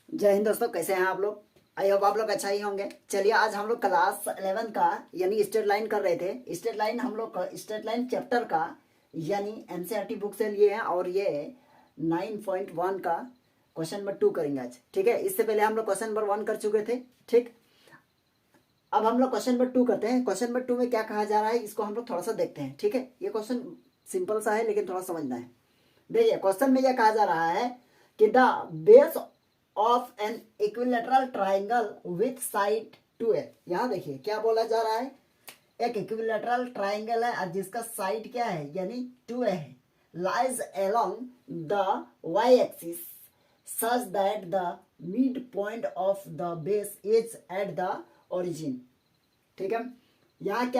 जय हिंद दोस्तों, कैसे हैं आप लोग। आई होप आप लोग अच्छा ही होंगे। चलिए, आज हम लोग क्लास 11 का यानी स्ट्रेट लाइन कर रहे थे। स्ट्रेट लाइन हम लोग स्ट्रेट लाइन चैप्टर का यानी एनसीईआरटी बुक से लिए हैं और ये 9.1 का क्वेश्चन नंबर 2 करेंगे आज। ठीक है, इससे पहले हम लोग क्वेश्चन नंबर 1 कर चुके थे। ठीक, अब हम लोग क्वेश्चन नंबर 2 करते हैं। क्वेश्चन नंबर 2 में क्या कहा जा रहा है इसको हम लोग थोड़ा सा देखते हैं। ठीक है, ये क्वेश्चन सिंपल सा है लेकिन थोड़ा समझना है। देखिए, क्वेश्चन में यह कहा जा रहा है कि the base of an equilateral triangle with side 2a। यहाँ देखिए क्या बोला जा रहा है, एक इक्विलेटरल ट्राइंगल है और जिसका साइड क्या है यानी 2a है, lies along the y axis such that the mid point of the base is at the origin. ठीक है, यहाँ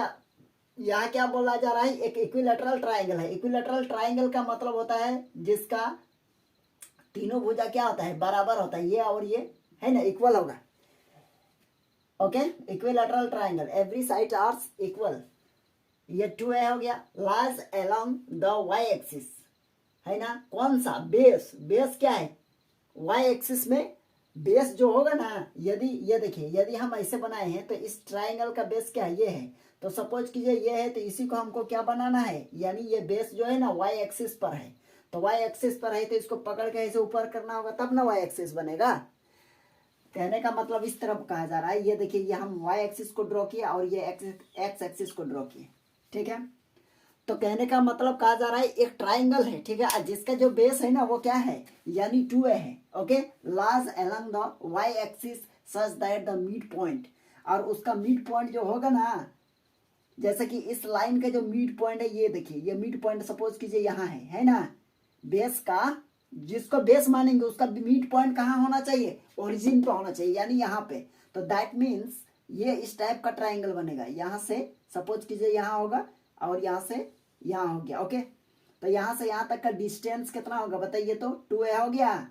क्या बोला जा रहा है, एक इक्विलेटरल ट्राइंगल है। इक्विलेटरल ट्राइंगल का मतलब होता है जिसका तीनों भुजा क्या होता है, बराबर होता है। ये और ये है ना, इक्वल होगा। Okay, equilateral triangle every side are equal. ये 2a हो गया, lies along the y axis है ना। कौन सा बेस, बेस क्या है y एक्सिस में। बेस जो होगा ना, यदि ये देखिए, यदि हम ऐसे बनाए हैं तो इस ट्राइंगल का बेस क्या है, ये है। तो सपोज कीजिए ये है, तो इसी को हमको क्या बनाना है, यानी ये बेस जो है ना y एक्सिस पर है। तो y एक्सिस पर है तो इसको पकड़ के ऐसे ऊपर करना होगा तब ना y एक्सिस बनेगा। कहने का मतलब इस तरफ कहा जा रहा है। ये देखिए, ये हम y एक्सिस को ड्रॉ किया और ये x एक्सिस को ड्रॉ किए। ठीक है, तो कहने का मतलब कहा जा रहा है एक ट्राइंगल है। ठीक है, जिसका जो बेस है ना वो क्या है यानी 2a है। Okay, lies along the y axis such that the mid point, और उसका मिड पॉइंट जो होगा ना, जैसे कि इस लाइन का जो मिड पॉइंट है, ये देखिए, ये मिड पॉइंट सपोज कीजिए यहाँ है ना। बेस का जिसको बेस मानेंगे उसका मिड पॉइंट कहाँ होना चाहिए, ओरिजिन पे होना चाहिए, यानी यहाँ पे। तो दैट मीन्स ये इस टाइप का ट्राइंगल बनेगा। यहाँ से सपोज कीजिए यहाँ होगा और यहाँ से यहाँ हो गया। ओके, तो यहाँ से यहाँ तक का डिस्टेंस कितना होगा बताइए, तो 2a हो गया।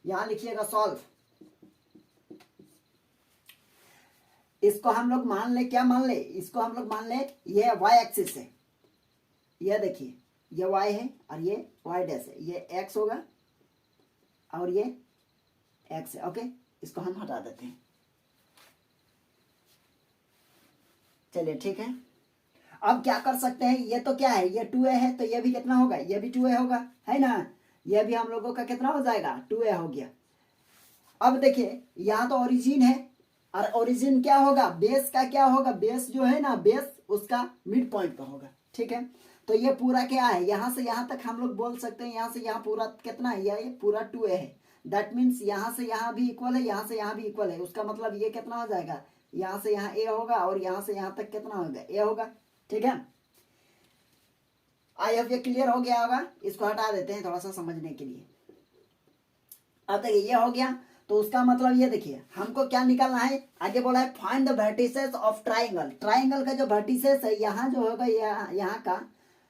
यहाँ लिखिएगा सॉल्व। इसको हम लोग मान ले, क्या मान ले, इसको हम लोग मान ले ये y एक्सिस है। ये देखिए, ये y है और ये y डैश है। ये x होगा और ये x है। ओके, इसको हम हटा देते हैं। चलिए ठीक है, अब क्या कर सकते हैं, ये तो क्या है, ये 2a है, तो ये भी कितना होगा, ये भी 2a होगा, है ना। ये भी हम लोगों का कितना हो जाएगा, 2a हो गया। अब देखिए, यहाँ तो ओरिजिन है और ओरिजिन क्या होगा, बेस का क्या होगा, बेस जो है ना, बेस उसका मिड पॉइंट पर होगा। ठीक है, तो ये पूरा क्या है, यहाँ से यहाँ तक हम लोग बोल सकते हैं, यहाँ से यहाँ पूरा कितना है, ये पूरा 2a है। दैट मीन्स यहाँ से यहाँ भी इक्वल है, यहाँ से यहाँ भी इक्वल है। उसका मतलब ये कितना हो जाएगा, यहाँ से यहाँ a होगा और यहाँ से यहाँ तक कितना होगा, a होगा। ठीक है, आई होप ये क्लियर हो गया होगा। इसको हटा देते हैं थोड़ा सा समझने के लिए। अब देखिए, ये हो गया, तो उसका मतलब ये देखिए, हमको क्या निकालना है, आगे बोला है find the vertices of triangle. Triangle का जो वर्टिसेस है, यहाँ जो होगा यहाँ का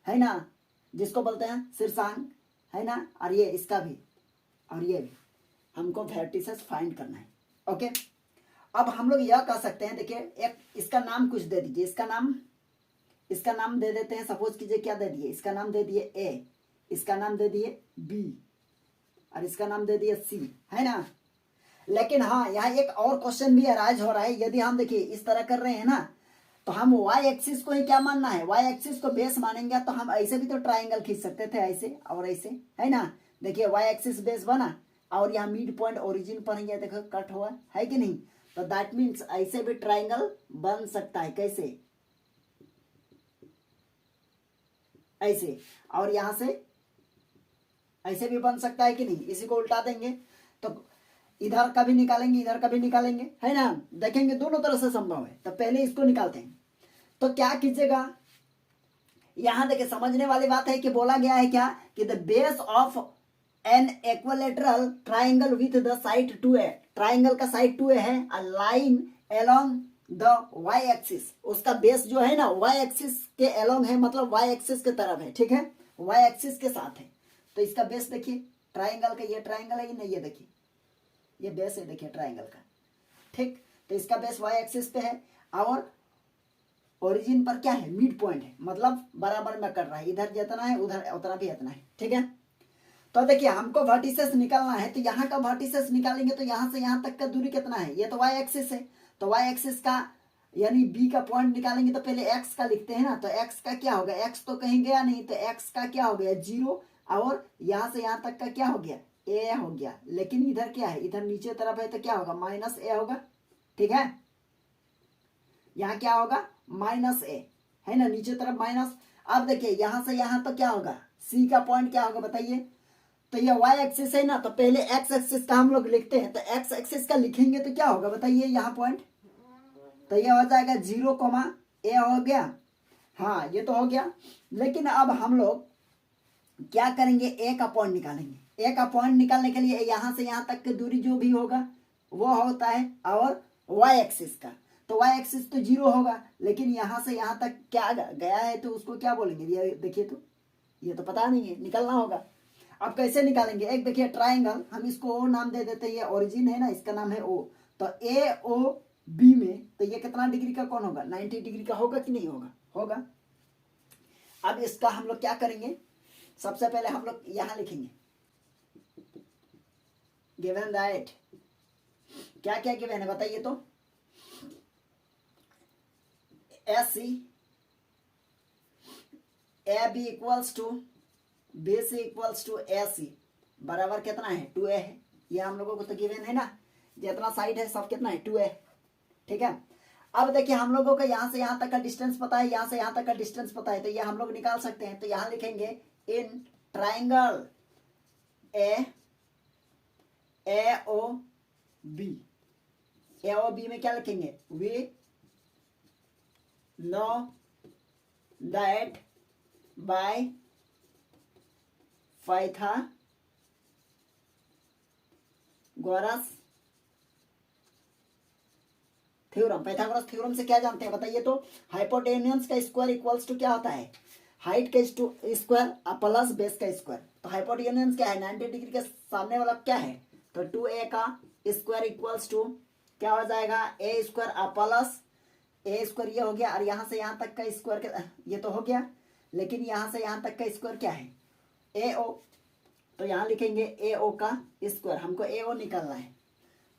है ना, जिसको बोलते हैं शीर्षांक, है ना, और ये इसका भी और ये भी हमको वर्टिसेस फाइंड करना है। ओके, अब हम लोग यह कर सकते हैं, देखिए, एक इसका नाम कुछ दे दीजिए। इसका नाम दे देते हैं। सपोज कीजिए क्या दे दिए, इसका नाम दे दिए a, इसका नाम दे दिए b और इसका नाम दे दिए c, है ना। लेकिन हाँ, यहाँ एक और क्वेश्चन भी अराइज हो रहा है। यदि हम देखिए इस तरह कर रहे हैं ना, तो हम y एक्सिस को ही क्या मानना है, y एक्सिस को बेस मानेंगे, तो हम ऐसे भी तो ट्राइंगल खींच सकते थे, ऐसे और ऐसे, है ना। देखिए, y एक्सिस बेस बना और यहाँ मिड पॉइंट ओरिजिन पर ही देखो कट हुआ है कि नहीं। तो दैट मीन्स ऐसे भी ट्राइंगल बन सकता है। कैसे, ऐसे, और यहां से ऐसे भी बन सकता है कि नहीं। इसी को उल्टा देंगे तो इधर का भी निकालेंगे, इधर का भी निकालेंगे, है ना। देखेंगे दोनों तरह से संभव है। तो पहले इसको निकालते हैं। तो क्या कीजिएगा, यहां देखिए, समझने वाली बात है कि बोला गया है क्या कि the base of an equilateral triangle with the side 2a। Triangle का साइड 2a है, a line along the y axis. उसका बेस जो है ना y एक्सिस के अलोंग है, मतलब y एक्सिस के तरफ है। ठीक है, y एक्सिस के साथ है। तो इसका बेस देखिए, ट्राइंगल का ये ट्राइंगल है, नहीं, ये देखिए, ये बेस है, देखिए ट्राइंगल का। ठीक, तो इसका बेस y एक्सिस पे है और ओरिजिन पर क्या है, मिड पॉइंट है, मतलब बराबर में कर रहा है। इधर जितना है उधर उतना भी इतना है। ठीक है, तो देखिए हमको वर्टिसेस निकालना है, तो यहाँ का वर्टिसेस निकालेंगे तो यहाँ से यहाँ तक का दूरी कितना है, ये तो वाई एक्सिस है, तो वाई एक्सिस का यानी बी का पॉइंट निकालेंगे तो पहले एक्स का लिखते हैं ना, तो एक्स का क्या होगा, एक्स तो कहीं गया नहीं, तो एक्स का क्या हो गया 0, और यहाँ से यहाँ तक का क्या हो गया ए हो गया, लेकिन इधर क्या है, इधर नीचे तरफ है तो क्या होगा माइनस ए होगा, ठीक है, यहाँ क्या होगा माइनस ए है ना, नीचे तरफ माइनस। अब देखिए यहाँ से यहाँ तो क्या होगा, सी का पॉइंट क्या होगा बताइए, तो ये वाई एक्सिस है ना, तो पहले एक्स एक्सिस का हम लोग लिखते हैं, तो एक्स एक्सिस का लिखेंगे तो क्या होगा बताइए यहाँ पॉइंट, तो ये हो जाएगा 0, ए हो गया, हाँ ये तो हो गया। लेकिन अब हम लोग क्या करेंगे, ए का पॉइंट निकालेंगे, ए का पॉइंट निकालने के लिए यहाँ से यहाँ तक की दूरी जो भी होगा वो होता है और वाई एक्सिस का, तो वाई एक्सिस तो 0 होगा, लेकिन यहाँ से यहाँ तक क्या गया है तो उसको क्या बोलेंगे, ये देखिए तो ये तो पता नहीं है, निकलना होगा। अब कैसे निकालेंगे, एक देखिए ट्राइंगल, हम इसको ओ नाम दे देते हैं, ये ओरिजिन है ना, इसका नाम है ओ, तो ए ओ बी में तो ये कितना डिग्री का कौन होगा, 90 डिग्री का होगा कि नहीं होगा, होगा। अब इसका हम लोग क्या करेंगे, सबसे पहले हम लोग यहां लिखेंगे गिवन दैट, क्या क्या गिवन है बताइए तो, S C A B equals to B C equals to A C बराबर कितना है 2a है, ये हम लोगों को तो गिवन है ना, जितना साइड है सब कितना है 2a, ठीक है। अब देखिए हम लोगों को यहाँ से यहाँ तक का डिस्टेंस पता है, यहाँ से यहाँ तक का डिस्टेंस पता है, तो ये हम लोग निकाल सकते हैं, तो यहाँ लिखेंगे in triangle A O B में क्या लिखेंगे, we know that by Pythagoras theorem, Pythagoras theorem से क्या जानते हैं बताइए तो, हाइपोटेन्यूज का स्क्वायर इक्वल्स टू क्या होता है, हाइट का स्क्वायर प्लस बेस का स्क्वायर, तो हाइपोटेन्यूज क्या है 90 डिग्री के सामने वाला क्या है, तो 2a का स्क्वायर इक्वल्स टू क्या हो जाएगा ए स्क्वायर प्लस ए स्क्वायर, ये हो गया, और यहाँ से यहाँ तक का स्क्वायर ये तो हो गया, लेकिन यहाँ से यहाँ तक का स्क्वायर क्या है ए ओ, तो यहाँ लिखेंगे ए ओ का स्क्वायर, हमको ए ओ निकालना है,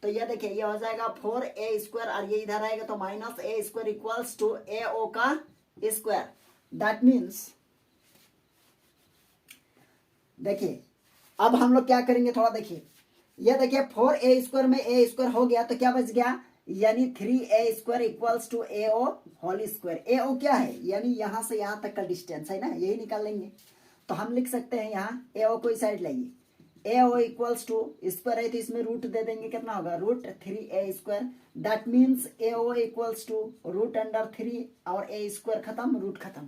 तो ये देखिए ये हो जाएगा 4a स्क्वायर, और ये इधर आएगा तो minus A square equals to A O का स्क्वायर, दैट मीन्स देखिए अब हम लोग क्या करेंगे थोड़ा देखिए, ये देखिए 4a स्क्वायर में a स्क्वायर हो गया तो क्या बच गया, यानी 3a square equals to A O whole square, A O क्या है यानी यहाँ से यहाँ तक का डिस्टेंस है ना, यही निकाल लेंगे, तो हम लिख सकते हैं यहाँ ए ओ को इस साइड लाइए, A O equals to square है तो इसमें रूट दे देंगे, कितना होगा √3a square, that means A O equals to √3 और a स्क्वायर खत्म रूट खत्म,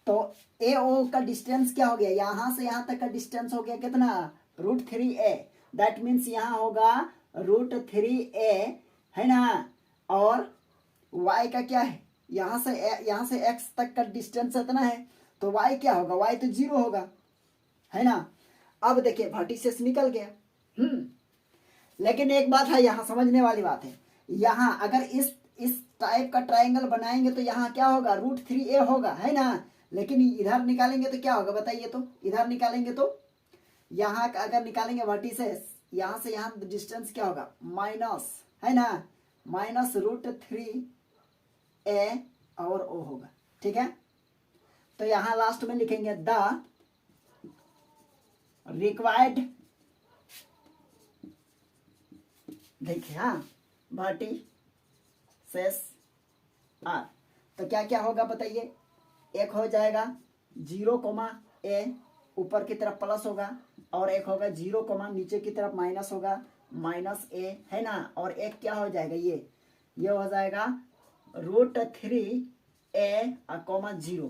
तो ए ओ का डिस्टेंस क्या हो गया, यहाँ से यहाँ तक का डिस्टेंस हो गया कितना √3a, दैट मीन्स यहाँ होगा √3a है ना, और y का क्या है, यहाँ से x तक का डिस्टेंस इतना है, तो y क्या होगा, y तो 0 होगा है ना। अब देखिए वर्टिसेस निकल गया, लेकिन एक बात है यहाँ समझने वाली बात है, यहाँ अगर इस टाइप का ट्राइंगल बनाएंगे तो यहाँ क्या होगा √3a होगा है ना, लेकिन इधर निकालेंगे तो क्या होगा बताइए तो, इधर निकालेंगे तो यहाँ अगर निकालेंगे वर्टिसेस, यहाँ से यहाँ डिस्टेंस क्या होगा माइनस है ना, माइनस √3a और o होगा, ठीक है। तो यहाँ लास्ट में लिखेंगे द रिक्वायर्ड, देखिए हाँ वर्टिसेस आर, तो क्या क्या होगा बताइए, एक हो जाएगा 0, ऊपर की तरफ प्लस होगा, और एक होगा 0, नीचे की तरफ माइनस होगा -a है ना, और एक क्या हो जाएगा ये हो जाएगा √3a, 0,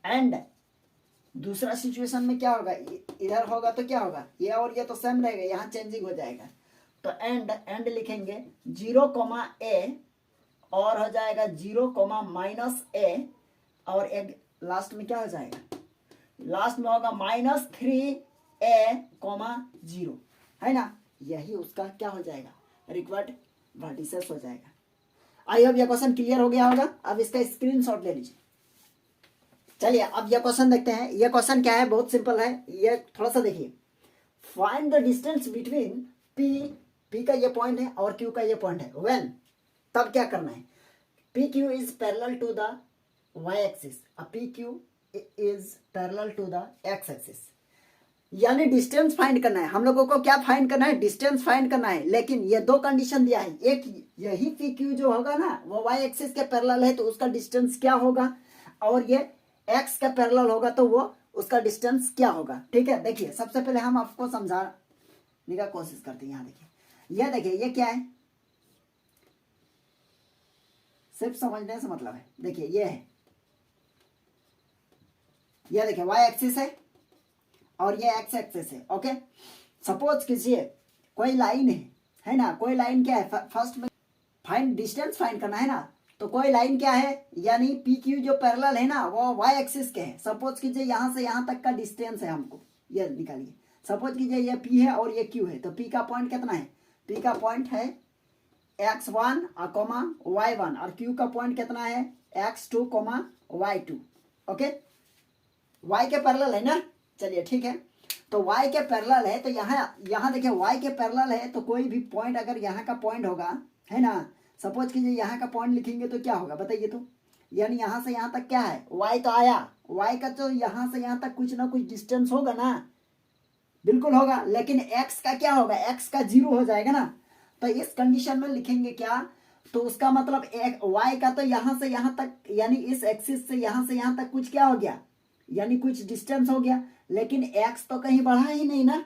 एंड दूसरा सिचुएशन में क्या होगा, इधर होगा तो क्या होगा ये और ये तो सेम रहेगा, यहाँ चेंजिंग हो जाएगा, तो एंड लिखेंगे 0, और हो जाएगा 0, -a, और एक लास्ट में क्या हो जाएगा, लास्ट में होगा -3a, 0 है ना, यही उसका क्या हो जाएगा रिक्वायर्ड वर्टिसेस हो जाएगा। आई होप यह क्वेश्चन क्लियर हो गया होगा, अब इसका स्क्रीनशॉट ले लीजिए। चलिए अब यह क्वेश्चन देखते हैं, यह क्वेश्चन क्या है, बहुत सिंपल है, ये थोड़ा सा देखिए, find the distance between P, P का ये पॉइंट है और क्यू का ये पॉइंट है, व्हेन, तब क्या करना है, P Q is parallel to the Y axis, P Q is parallel to the X axis, यानी डिस्टेंस फाइंड करना है हम लोगों को। क्या फाइंड करना है, डिस्टेंस फाइंड करना है। लेकिन ये दो कंडीशन दिया है, एक यही पी क्यू जो होगा ना वो वाई एक्सिस के पैरेलल है तो उसका डिस्टेंस क्या होगा, और ये एक्स का पैरेलल होगा तो वो उसका डिस्टेंस क्या होगा। ठीक है, देखिए सबसे पहले हम आपको समझाने का कोशिश करते हैं। यहाँ देखिए ये क्या है, सिर्फ समझने से मतलब है। देखिए ये है, ये देखिए वाई एक्सिस है और ये एक्स एक्सिस है। ओके, सपोज कीजिए कोई लाइन है ना, कोई लाइन क्या है, फर्स्ट में फाइंड डिस्टेंस फाइंड करना है ना, तो कोई लाइन क्या है, यानी पी क्यू जो पैरेलल है ना वो वाई एक्सिस के है। सपोज कीजिए यहाँ से यहाँ तक का डिस्टेंस है, हमको ये निकालिए। सपोज कीजिए ये पी है और ये क्यू है, तो पी का पॉइंट कितना है, पी का पॉइंट है x1 कोमा y1 और q का पॉइंट कितना है x2 comma y2। Okay, y के पैरेलल है ना, चलिए ठीक है। तो y के पैरेलल है तो यहाँ देखिए y के पैरेलल है तो कोई भी पॉइंट अगर यहाँ का पॉइंट होगा है ना, सपोज कीजिए यहाँ का पॉइंट लिखेंगे तो क्या होगा बताइए तो, यानी यहाँ से यहाँ तक क्या है y तो आया, y का तो यहाँ से यहाँ तक कुछ ना कुछ डिस्टेंस होगा ना, बिल्कुल होगा, लेकिन x का क्या होगा, x का 0 हो जाएगा ना। तो इस कंडीशन में लिखेंगे क्या, तो उसका मतलब एक y का तो यहाँ से यहाँ तक यानी इस एक्सिस से यहाँ तक कुछ क्या हो गया, यानी कुछ डिस्टेंस हो गया, लेकिन x तो कहीं बढ़ा ही नहीं ना,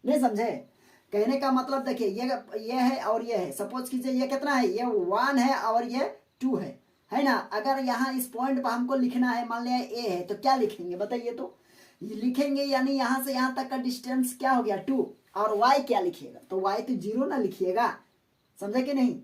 नहीं समझे। कहने का मतलब देखिए ये है और ये है, सपोज कीजिए ये कितना है, ये 1 है और ये 2 है ना। अगर यहाँ इस पॉइंट पर हमको लिखना है, मान लिया a है, तो क्या लिखेंगे बताइए तो, लिखेंगे यानी यहाँ से यहाँ तक का डिस्टेंस क्या हो गया 2, और y क्या लिखिएगा, तो y तो 0 ना लिखिएगा, समझे कि नहीं।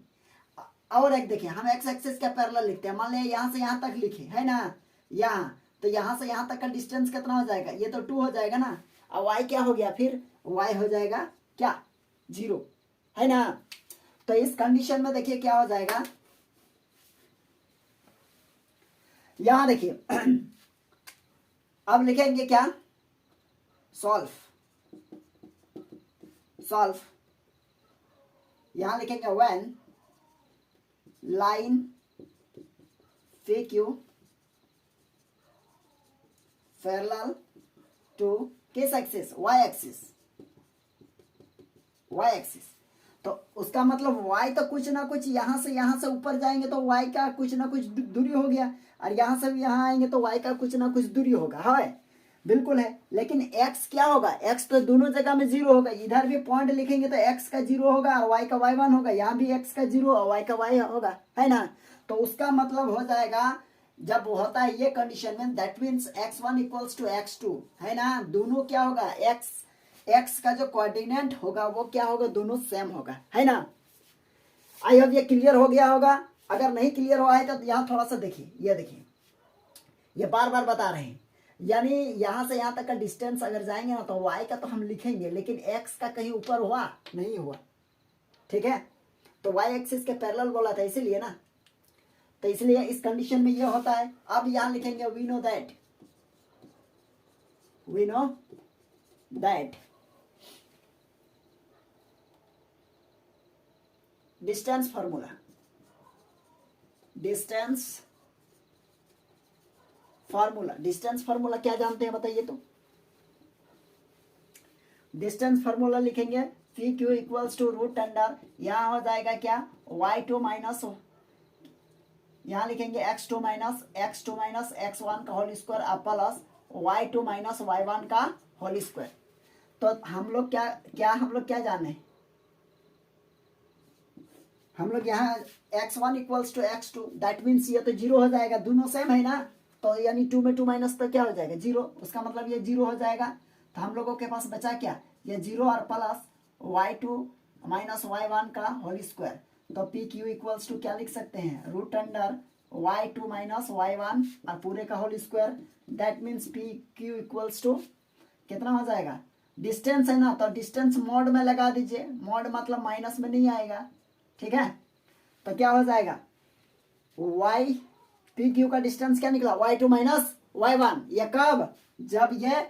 और एक देखिए हम x एक्सिस का पैरेलल लिखते हैं, मान लिया यहाँ से यहाँ तक लिखे है ना, यहाँ तो यहाँ से यहाँ तक का डिस्टेंस कितना हो जाएगा, ये तो 2 हो जाएगा ना, और y क्या हो गया, फिर y हो जाएगा क्या 0 है ना। तो इस कंडीशन में देखिए क्या हो जाएगा, यहां देखिए अब लिखेंगे क्या, सॉल्व, यहां लिखेंगे when line P Q parallel to किस एक्सिस, वाई एक्सिस। तो उसका मतलब y तो कुछ ना कुछ यहाँ से ऊपर जाएंगे तो y का कुछ ना कुछ दूरी हो गया, और यहाँ से भी यहाँ आएंगे तो y का कुछ ना कुछ दूरी होगा, है बिल्कुल है। लेकिन x क्या होगा, x तो दोनों जगह में 0 होगा, इधर भी पॉइंट लिखेंगे तो x का 0 होगा और y का y1 होगा, यहाँ भी x का 0 और y का y होगा, है ना। तो उसका मतलब हो जाएगा जब होता है ये कंडीशन में, that means x1 equals to x2 है ना, दोनों क्या होगा, x का जो कोऑर्डिनेट होगा वो क्या होगा, दोनों सेम होगा, है ना। आई होप ये क्लियर हो गया होगा, अगर नहीं क्लियर हुआ है तो यहाँ थोड़ा सा देखिए, ये देखिए ये बार बार बता रहे हैं, यानी यहाँ से यहाँ तक का डिस्टेंस अगर जाएंगे ना तो y का तो हम लिखेंगे, लेकिन x का कहीं ऊपर हुआ नहीं हुआ, ठीक है। तो y एक्सिस के पैरेलल बोला था इसीलिए ना, तो इसलिए इस कंडीशन में ये होता है। अब यहाँ लिखेंगे we know that distance formula क्या जानते हैं बताइए तो, डिस्टेंस फार्मूला लिखेंगे P Q equals to root under, यहाँ हो जाएगा क्या y2 माइनस, यहाँ लिखेंगे x2 माइनस x1 का whole square plus y2 minus y1 का होल स्क्वायर। तो हम लोग क्या जाने, हम लोग यहाँ x1 equals to x2, that means ये तो 0 हो जाएगा, दोनों सेम है ना, तो यानी 2 में 2 माइनस तो क्या हो जाएगा 0, उसका मतलब ये 0 हो जाएगा। तो हम लोगों के पास बचा क्या, ये 0 और प्लस y2 माइनस y1 का होल स्क्वायर। तो पी क्यू इक्वल्स टू क्या लिख सकते हैं, root under y2 minus y1 और पूरे का whole square, that means P Q equals to कितना हो जाएगा, डिस्टेंस है ना तो डिस्टेंस मॉड में लगा दीजिए, मॉड मतलब माइनस में नहीं आएगा, ठीक है। तो क्या हो जाएगा y पी क्यू का डिस्टेंस क्या निकला y2 माइनस y1, ये कब, जब ये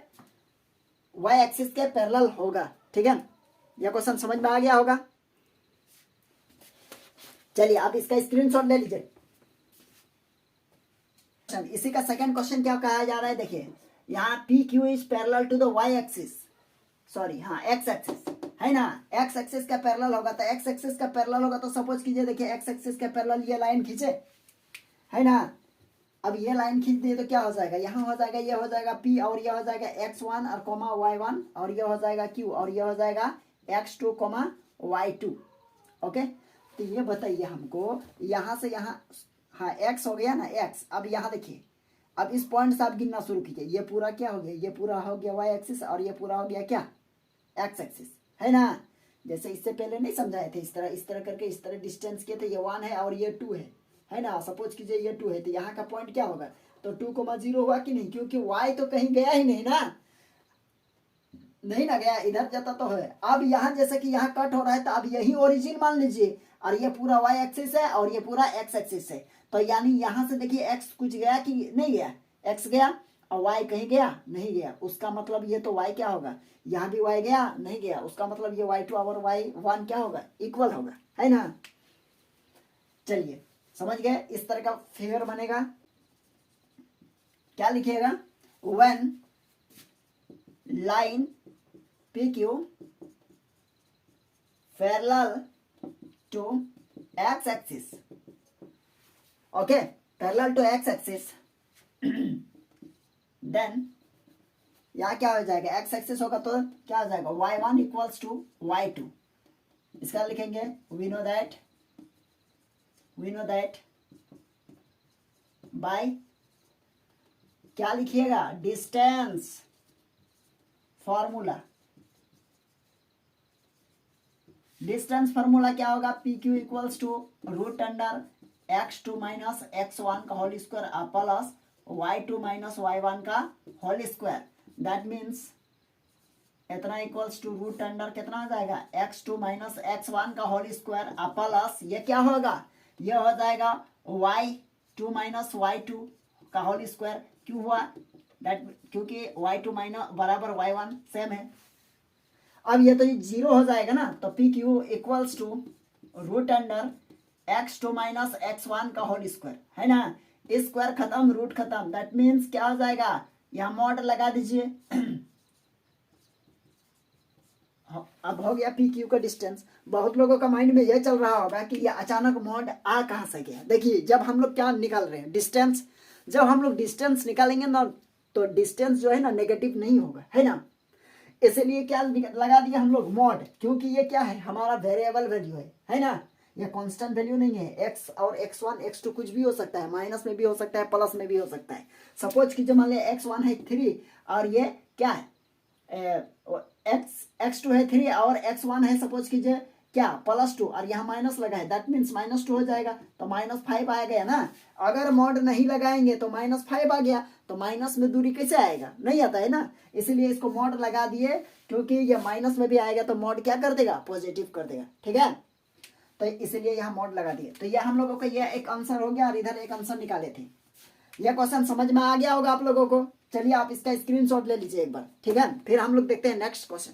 वाई एक्सिस के पैरेलल होगा। ठीक है, यह क्वेश्चन समझ में आ गया होगा। चलिए आप इसका स्क्रीनशॉट ले लीजिए। इसी का सेकंड क्वेश्चन क्या कहा जा रहा है, देखिए यहाँ P Q is parallel to the Y axis, sorry हाँ एक्स एक्सिस है ना, एक्स एक्सिस का पैरेलल होगा। तो एक्स एक्सिस का पैरेलल होगा तो सपोज कीजिए, देखिए एक्स एक्सिस का पैरेलल ये लाइन खींचे है ना। अब ये लाइन खींच दिए तो क्या हो जाएगा, यहाँ हो जाएगा, ये हो जाएगा P और ये हो जाएगा x1 और कोमा y1 और ये हो जाएगा Q और ये हो जाएगा x2 कोमा y2। ओके, तो ये बताइए हमको यहाँ से यहाँ, हाँ x हो गया ना x। अब यहाँ देखिए, अब इस पॉइंट से आप गिनना शुरू कीजिए। ये पूरा क्या हो गया, ये पूरा हो गया y एक्सिस और ये पूरा हो गया क्या x एक्सिस है ना। जैसे इससे पहले नहीं समझाए थे, इस तरह करके इस तरह डिस्टेंस किए थे। ये 1 है और ये 2 है ना। सपोज कीजिए ये 2 है तो यहाँ का पॉइंट क्या होगा, तो 2,0 हुआ कि नहीं, क्योंकि y तो कहीं गया ही नहीं ना, नहीं ना गया, इधर जाता तो है। अब यहाँ जैसे कि यहाँ कट हो रहा है तो अब यही ओरिजिन मान लीजिए और ये पूरा y एक्सिस है और ये पूरा x एक्सिस है। तो यानी यहाँ से देखिए x कुछ गया कि नहीं गया, x गया और y कहीं गया नहीं गया। उसका मतलब ये तो y क्या होगा, यहाँ भी y गया नहीं गया, उसका मतलब ये y2 और y1 क्या होगा, इक्वल होगा है ना। चलिए समझ गए, इस तरह का फिगर बनेगा। क्या लिखिएगा, when line PQ parallel to x axis, okay parallel to x axis, then यहाँ क्या हो जाएगा, x एक्सिस होगा तो क्या हो जाएगा, y1 इक्वल्स टू y2। इसका लिखेंगे वी नो दैट बाय क्या लिखिएगा, डिस्टेंस फॉर्मूला। डिस्टेंस फॉर्मूला क्या होगा, P Q equals to root under x2 minus x1 का whole square plus y2 minus y1 का होल स्क्वायर। दैट मीन्स इतना equals to root under कितना हो जाएगा, x2 माइनस x1 का होल स्क्वायर प्लस ये क्या होगा, ये हो जाएगा y2 माइनस y2 का होल स्क्वायर। क्यों हुआ, दैट क्योंकि y2 माइनस बराबर y1 सेम है। अब ये तो 0 हो जाएगा ना, तो P Q equals to root under x2 minus x1 का होल स्क्वायर है ना। स्क्वायर खत्म, रूट खत्म, दैट मीन्स क्या हो जाएगा, यहाँ मॉड लगा दीजिए। अब हो गया पी क्यू का डिस्टेंस। बहुत लोगों का माइंड में यह चल रहा होगा कि ये अचानक मॉड आ कहाँ से गया। देखिए जब हम लोग क्या निकाल रहे हैं, डिस्टेंस, जब हम लोग डिस्टेंस निकालेंगे ना तो डिस्टेंस जो है ना नेगेटिव नहीं होगा है ना। इसलिए क्या लगा दिया हम लोग मॉड, क्योंकि ये क्या है, हमारा वेरिएबल वैल्यू है ना, ये कांस्टेंट वैल्यू नहीं है। x और x1 x2 कुछ भी हो सकता है, माइनस में भी हो सकता है, प्लस में भी हो सकता है। सपोज कीजिए मान लिया x1 है 3 और ये क्या है, x2 है 3 और x1 है सपोज कीजिए क्या +2 और यहाँ माइनस लगा है, दैट मीन्स -2 हो जाएगा, तो -5 आ गया ना। अगर मॉड नहीं लगाएंगे तो -5 आ गया, तो माइनस में दूरी कैसे आएगा, नहीं आता है ना। इसलिए इसको मॉड लगा दिए, क्योंकि ये माइनस में भी आएगा तो मॉड क्या कर देगा, पॉजिटिव कर देगा। ठीक है, तो इसलिए यहाँ मॉड लगा दिए। तो यह हम लोगों का यह एक आंसर हो गया और इधर एक आंसर निकाले थे। यह क्वेश्चन समझ में आ गया होगा आप लोगों को। चलिए आप इसका स्क्रीनशॉट ले लीजिए एक बार, ठीक है। फिर हम लोग देखते हैं नेक्स्ट क्वेश्चन।